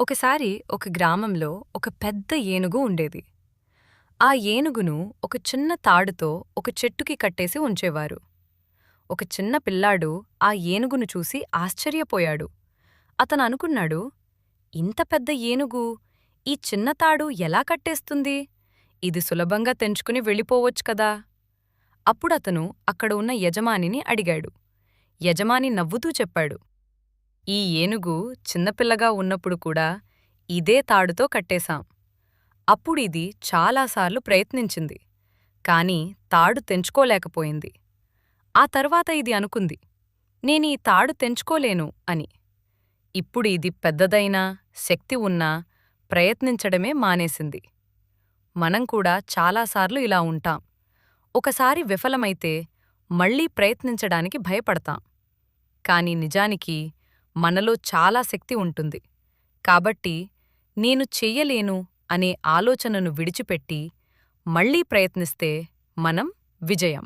ఒకసారి ఒక గ్రామంలో ఒక పెద్ద ఏనుగు ఉండేది. ఆ ఏనుగును ఒక చిన్న తాడుతో ఒక చెట్టుకి కట్టేసి ఉంచేవారు. ఒక చిన్న పిల్లాడు ఆ ఏనుగును చూసి ఆశ్చర్యపోయాడు. అతననుకున్నాడు, ఇంత పెద్ద ఏనుగు ఈ చిన్న తాడు ఎలా కట్టేస్తుంది? ఇది సులభంగా తెంచుకుని వెళ్ళిపోవచ్చు కదా. అప్పుడతను అక్కడ ఉన్న యజమానిని అడిగాడు. యజమాని నవ్వుతూ చెప్పాడు, ఈ ఏనుగు చిన్నపిల్లగా ఉన్నప్పుడు కూడా ఇదే తాడుతో కట్టేశాం. అప్పుడిది చాలాసార్లు ప్రయత్నించింది, కాని తాడు తెంచుకోలేకపోయింది. ఆ తర్వాత ఇది అనుకుంది, నేనీ తాడు తెంచుకోలేను అని. ఇప్పుడు ఇది పెద్దదైనా, శక్తి ఉన్నా ప్రయత్నించడమే మానేసింది. మనం కూడా చాలాసార్లు ఇలా ఉంటాం. ఒకసారి విఫలమైతే మళ్ళీ ప్రయత్నించడానికి భయపడతాం. కాని నిజానికి మనలో చాలా శక్తి ఉంటుంది. కాబట్టి నేను చెయ్యలేను అనే ఆలోచనను విడిచిపెట్టి మళ్ళీ ప్రయత్నిస్తే మనం విజయం